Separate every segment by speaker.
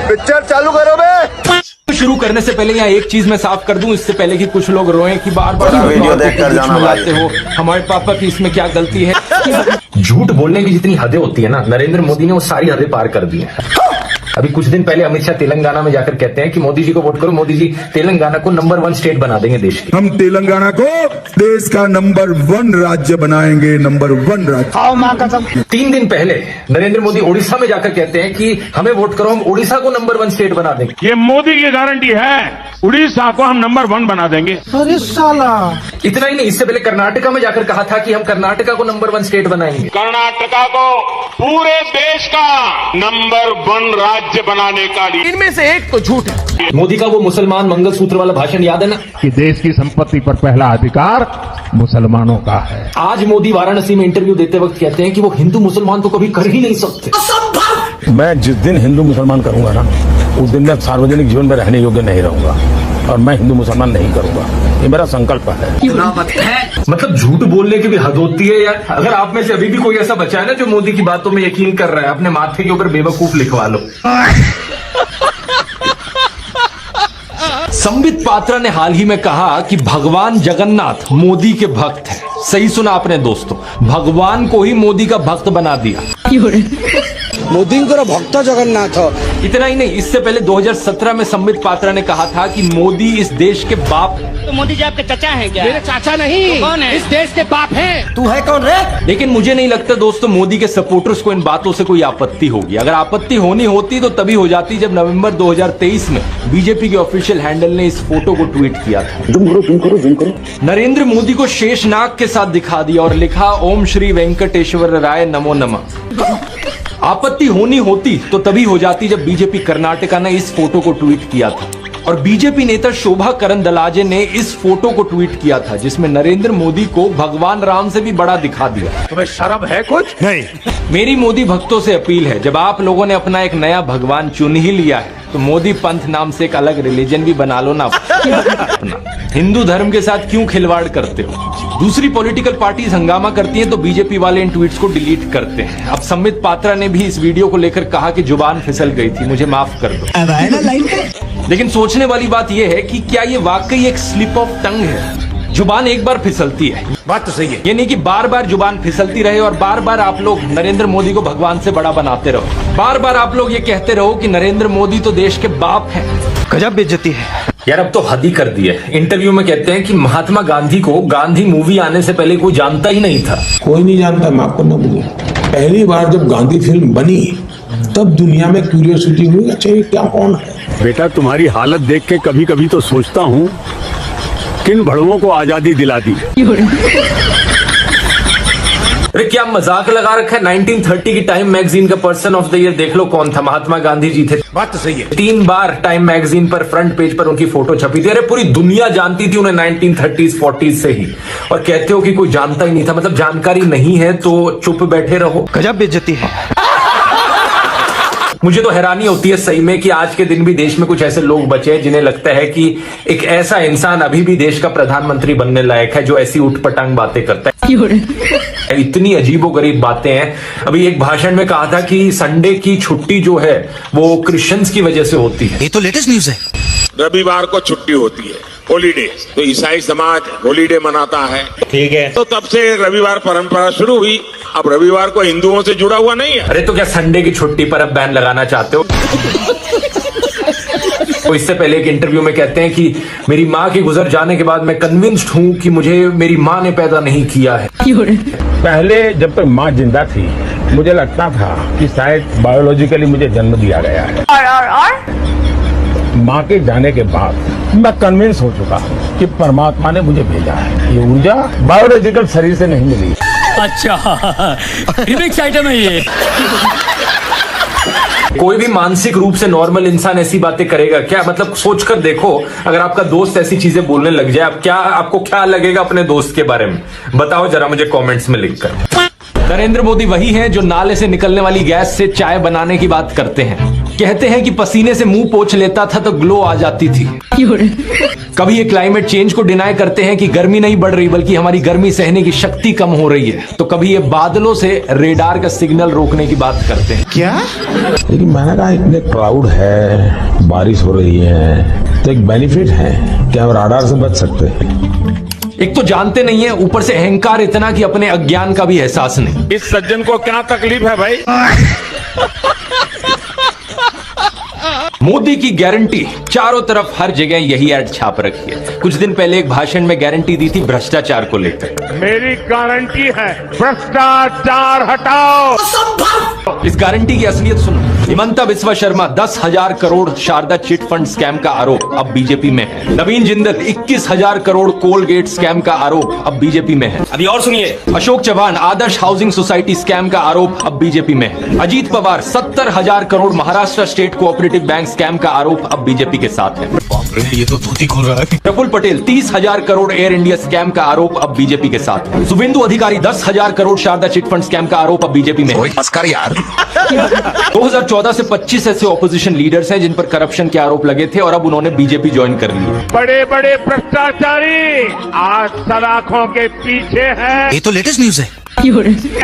Speaker 1: Picture चालू करो बे।
Speaker 2: शुरू करने से पहले यहाँ एक चीज मैं साफ कर दूं, इससे पहले कि कुछ लोग रोएं कि बार बार
Speaker 1: वीडियो देखकर जाना
Speaker 2: लाते हो, हमारे पापा की इसमें क्या गलती है।
Speaker 3: झूठ बोलने की जितनी हदें होती है ना, नरेंद्र मोदी ने वो सारी हदें पार कर दी है। अभी कुछ दिन पहले अमित शाह तेलंगाना में जाकर कहते हैं कि मोदी जी को वोट करो, मोदी जी तेलंगाना को नंबर 1 स्टेट बना देंगे देश की।
Speaker 4: हम तेलंगाना को देश का नंबर 1 राज्य बनाएंगे, नंबर 1 राज्य।
Speaker 3: 3 दिन पहले नरेंद्र मोदी ओडिशा में जाकर कहते हैं कि हमें वोट करो, हम ओडिशा को नंबर 1 स्टेट बना देंगे।
Speaker 5: ये मोदी की गारंटी है, उड़ीसा को हम नंबर 1 बना देंगे।
Speaker 6: अरे साला,
Speaker 3: इतना ही नहीं, इससे पहले कर्नाटका में जाकर कहा था कि हम कर्नाटका को नंबर 1 स्टेट बनाएंगे।
Speaker 5: कर्नाटका को पूरे देश का नंबर 1 राज्य बनाने का।
Speaker 2: इनमें से एक तो झूठ है।
Speaker 3: मोदी का वो मुसलमान मंगलसूत्र वाला भाषण याद है ना,
Speaker 5: कि देश की संपत्ति पर पहला अधिकार मुसलमानों का है।
Speaker 3: आज मोदी वाराणसी में इंटरव्यू देते वक्त कहते हैं कि वो हिंदू मुसलमान तो कभी कर ही नहीं सकते।
Speaker 7: मैं जिस दिन हिंदू मुसलमान करूंगा ना, उस दिन मैं सार्वजनिक जीवन में रहने योग्य नहीं रहूंगा और मैं हिंदू मुसलमान नहीं करूंगा, ये मेरा संकल्प है।
Speaker 3: मतलब झूठ बोलने की भी हद होती है यार। अगर आप में से अभी भी कोई ऐसा बचा है ना जो मोदी की बातों में यकीन कर रहा है, अपने माथे के ऊपर बेवकूफ लिखवा लो।
Speaker 2: संबित पात्रा ने हाल ही में कहा कि भगवान जगन्नाथ मोदी के भक्त हैं। सही सुना आपने दोस्तों, भगवान को ही मोदी का भक्त बना दिया।
Speaker 6: मोदी भक्त जगन्नाथ।
Speaker 2: इतना ही नहीं, इससे पहले 2017 में संबित पात्रा ने कहा था कि मोदी इस देश के बाप।
Speaker 8: तो मोदी जी आपके चाचा हैं क्या?
Speaker 6: मेरे चाचा नहीं,
Speaker 8: तो कौन है?
Speaker 6: इस देश के बाप हैं।
Speaker 8: तू है कौन रे?
Speaker 2: लेकिन मुझे नहीं लगता दोस्तों मोदी के सपोर्टर्स को इन बातों से कोई आपत्ति होगी। अगर आपत्ति होनी होती तो तभी हो जाती जब नवंबर 2023 में बीजेपी के ऑफिशियल हैंडल ने इस फोटो को ट्वीट किया था।
Speaker 7: जूम करो।
Speaker 2: नरेंद्र मोदी को शेषनाग के साथ दिखा दिया और लिखा ओम श्री वेंकटेश्वर राय नमो नमः। आपत्ति होनी होती तो तभी हो जाती जब बीजेपी कर्नाटका ने इस फोटो को ट्वीट किया था और बीजेपी नेता शोभा करंदलाजे ने इस फोटो को ट्वीट किया था जिसमें नरेंद्र मोदी को भगवान राम से भी बड़ा दिखा दिया।
Speaker 5: तुम्हें शर्म है कुछ? नहीं।
Speaker 2: मेरी मोदी भक्तों से अपील है, जब आप लोगों ने अपना एक नया भगवान चुन ही लिया है तो मोदी पंथ नाम से एक अलग रिलीजन भी बना लो ना अपना। हिंदू धर्म के साथ क्यों खिलवाड़ करते हो? दूसरी पॉलिटिकल पार्टीज हंगामा करती हैं तो बीजेपी वाले इन ट्वीट्स को डिलीट करते हैं। अब संबित पात्रा ने भी इस वीडियो को लेकर कहा कि जुबान फिसल गई थी, मुझे माफ कर दो। लेकिन सोचने वाली बात यह है कि क्या ये वाकई एक स्लिप ऑफ टंग है? जुबान एक बार फिसलती है,
Speaker 5: बात तो सही है।
Speaker 2: ये नहीं कि बार बार जुबान फिसलती रहे और बार बार आप लोग नरेंद्र मोदी को भगवान से बड़ा बनाते रहो। बार बार आप लोग ये कहते रहो कि नरेंद्र मोदी तो देश के बाप हैं।
Speaker 6: गजब बेइज्जती है
Speaker 3: यार, अब तो हद ही कर दी है। इंटरव्यू में कहते हैं कि महात्मा गांधी को गांधी मूवी आने से पहले कोई जानता ही नहीं था।
Speaker 9: कोई नहीं जानता, मैं आपको न बोलूं। पहली बार जब गांधी फिल्म बनी तब दुनिया में क्यूरियोसिटी हुई, अच्छा ये क्या कौन है।
Speaker 5: बेटा तुम्हारी हालत देख के कभी कभी तो सोचता हूँ किन भड़ुओं को आजादी दिला दी।
Speaker 3: अरे क्या मजाक लगा रखा है? 1930 की टाइम मैगजीन का पर्सन ऑफ द ईयर देख लो कौन था, महात्मा गांधी जी थे।
Speaker 5: बात तो सही है।
Speaker 3: 3 बार टाइम मैगजीन पर फ्रंट पेज पर उनकी फोटो छपी थी। अरे पूरी दुनिया जानती थी उन्हें 1930s 40s से ही, और कहते हो कि कोई जानता ही नहीं था। मतलब जानकारी नहीं है तो चुप बैठे रहो।
Speaker 6: गजब बेइज्जती है।
Speaker 3: मुझे तो हैरानी होती है सही में कि आज के दिन भी देश में कुछ ऐसे लोग बचे हैं जिन्हें लगता है कि एक ऐसा इंसान अभी भी देश का प्रधानमंत्री बनने लायक है जो ऐसी उठपटांग बातें करता है। इतनी अजीबोगरीब बातें हैं। अभी एक भाषण में कहा था कि संडे की छुट्टी जो है वो क्रिश्चियंस की वजह से होती है।
Speaker 6: ये तो लेटेस्ट न्यूज है।
Speaker 5: रविवार को छुट्टी होती है, हॉलीडे, तो ईसाई समाज हॉलीडे मनाता है। ठीक है, तो तब से रविवार परंपरा शुरू हुई। अब रविवार को हिंदुओं से जुड़ा हुआ नहीं है।
Speaker 3: अरे तो क्या संडे की छुट्टी पर अब बैन लगाना चाहते हो? तो इससे पहले एक इंटरव्यू में कहते हैं कि मेरी माँ के गुजर जाने के बाद मैं कन्विंस्ड हूँ कि मुझे मेरी माँ ने पैदा नहीं किया है।
Speaker 7: पहले जब तक माँ जिंदा थी मुझे लगता था कि शायद बायोलॉजिकली मुझे जन्म दिया गया है। माँ के जाने के बाद मैं कन्विंस हो चुका कि परमात्मा ने मुझे भेजा है। ये ऊर्जा बायोलॉजिकल शरीर से नहीं मिली।
Speaker 8: अच्छा, रिमिक्स आइटम है ये।
Speaker 3: कोई भी मानसिक रूप से नॉर्मल इंसान ऐसी बातें करेगा क्या? मतलब सोचकर देखो, अगर आपका दोस्त ऐसी चीजें बोलने लग जाए, आपको क्या लगेगा अपने दोस्त के बारे में? बताओ जरा मुझे कमेंट्स में लिखकर।
Speaker 2: नरेंद्र मोदी वही हैं जो नाले से निकलने वाली गैस से चाय बनाने की बात करते हैं। कहते हैं कि पसीने से मुंह पोंछ लेता था तो ग्लो आ जाती थी। कभी ये क्लाइमेट चेंज को डिनाई करते हैं कि गर्मी नहीं बढ़ रही बल्कि हमारी गर्मी सहने की शक्ति कम हो रही है, तो कभी ये बादलों से रेडार का सिग्नल रोकने की बात करते हैं।
Speaker 6: क्या?
Speaker 9: लेकिन मैंने कहा इतने क्राउड है, बारिश हो रही है, तो एक बेनिफिट है कि हम राडार से बच सकते हैं।
Speaker 2: एक तो जानते नहीं है, ऊपर से अहंकार इतना कि अपने अज्ञान का भी एहसास नहीं।
Speaker 5: इस सज्जन को क्या तकलीफ है भाई?
Speaker 2: मोदी की गारंटी, चारों तरफ हर जगह यही ऐड छाप रखी है। कुछ दिन पहले एक भाषण में गारंटी दी थी भ्रष्टाचार को लेकर।
Speaker 5: मेरी गारंटी है, भ्रष्टाचार हटाओ।
Speaker 2: इस गारंटी की असलियत सुनो। Himanta Biswa Sarma 10,000 crore Saradha chit fund scam का आरोप अब बीजेपी में है। नवीन जिंदल 21,000 करोड़ कोलगेट स्कैम का आरोप अब बीजेपी में है।
Speaker 8: अभी और सुनिए।
Speaker 2: Ashok Chavan Adarsh housing society scam का आरोप अब बीजेपी में है। Ajit Pawar 70,000 crore Maharashtra state cooperative bank scam का आरोप अब बीजेपी के साथ है।
Speaker 6: ये तो धोती खोल रहा है।
Speaker 2: Praful Patel 30,000 crore Air India scam का आरोप अब बीजेपी के साथ है। Suvendu Adhikari 10,000 crore Saradha chit fund scam का आरोप अब बीजेपी में है। 2014 से 25 ऐसे ऑपोजिशन लीडर्स हैं जिन पर करप्शन के आरोप लगे थे और अब उन्होंने बीजेपी ज्वाइन कर ली।
Speaker 5: बड़े बड़े भ्रष्टाचारी आज सलाखों के पीछे हैं।
Speaker 6: ये तो लेटेस्ट न्यूज है।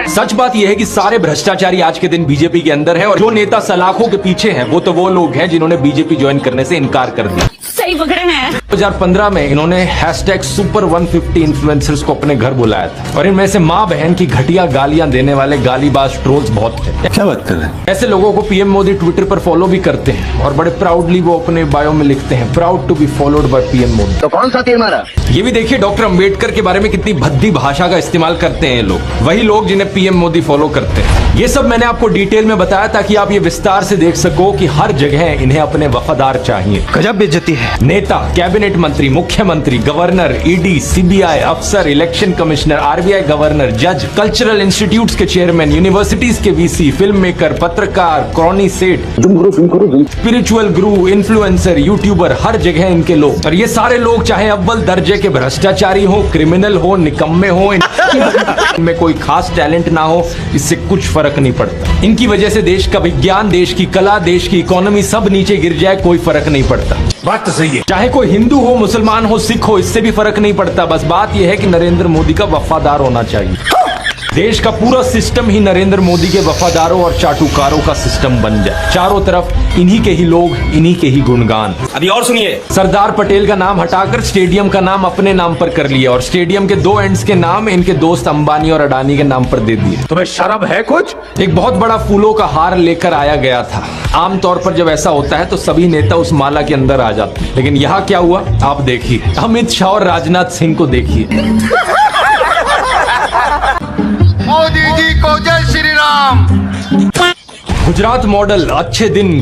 Speaker 2: सच बात यह है कि सारे भ्रष्टाचारी आज के दिन बीजेपी के अंदर है और जो नेता सलाखों के पीछे हैं वो तो वो लोग हैं जिन्होंने बीजेपी ज्वाइन करने से इनकार कर दिया।
Speaker 10: सही पकड़े हैं।
Speaker 2: 2015 में इन्होंने #Super150 इन्फ्लुएंसर्स को अपने घर बुलाया था और इनमें से माँ बहन की घटिया गालियां देने वाले गालीबाज ट्रोल्स बहुत थे।
Speaker 6: क्या बात कर रहे हैं?
Speaker 2: ऐसे लोगों को पीएम मोदी ट्विटर पर फॉलो भी करते हैं और बड़े प्राउडली वो अपने बायो में लिखते हैं, proud to be followed by PM Modi.
Speaker 1: तो कौन सा तीर मारा?
Speaker 2: ये भी देखिए डॉक्टर अंबेडकर के बारे में कितनी भद्दी भाषा का इस्तेमाल करते हैं ये लोग, वही लोग जिन्हें पीएम मोदी फॉलो करते हैं। ये सब मैंने आपको डिटेल में बताया ताकि आप ये विस्तार से देख सको कि हर जगह इन्हें अपने वफादार चाहिए।
Speaker 6: गजब बेइज्जती है।
Speaker 2: नेता, कैबिनेट मंत्री, मुख्यमंत्री, गवर्नर, ईडी, सीबीआई अफसर, इलेक्शन कमिश्नर, आरबीआई गवर्नर, जज, कल्चरल इंस्टीट्यूट्स के चेयरमैन, यूनिवर्सिटीज के वीसी, फिल्म मेकर, पत्रकार, क्रॉनी सेठ, स्पिरिचुअल गुरु, इन्फ्लुएंसर, यूट्यूबर, हर जगह इनके लोग। और ये सारे लोग चाहे अव्वल दर्जे के भ्रष्टाचारी हो, क्रिमिनल हो, निकम्मे हो, इनमें कोई खास टैलेंट ना हो, इससे कुछ फर्क नहीं पड़ता। इनकी वजह से देश का विज्ञान, देश की कला, देश की इकोनॉमी सब नीचे गिर जाए, कोई फर्क नहीं पड़ता।
Speaker 6: बात तो सही है।
Speaker 2: चाहे कोई हिंदू हो, मुसलमान हो, सिख हो, इससे भी फर्क नहीं पड़ता। बस बात यह है कि नरेंद्र मोदी का वफादार होना चाहिए। देश का पूरा सिस्टम ही नरेंद्र मोदी के वफादारों और चाटुकारों का सिस्टम बन जाए। चारों तरफ इन्हीं के ही लोग, इन्हीं के ही गुणगान।
Speaker 8: अभी और सुनिए।
Speaker 2: सरदार पटेल का नाम हटाकर स्टेडियम का नाम अपने नाम पर कर लिया और स्टेडियम के 2 एंड्स के नाम इनके दोस्त अंबानी और अडानी के नाम पर दे दिए।
Speaker 6: तुम्हें शर्म है कुछ?
Speaker 2: एक बहुत बड़ा फूलों का हार लेकर आया गया था। आमतौर पर जब ऐसा होता है तो सभी नेता उस माला के अंदर आ जाते हैं, लेकिन यहाँ क्या हुआ आप देखिए। अमित शाह और राजनाथ सिंह को देखिए।
Speaker 1: मोदी जी को जय श्री राम।
Speaker 2: गुजरात मॉडल, अच्छे दिन।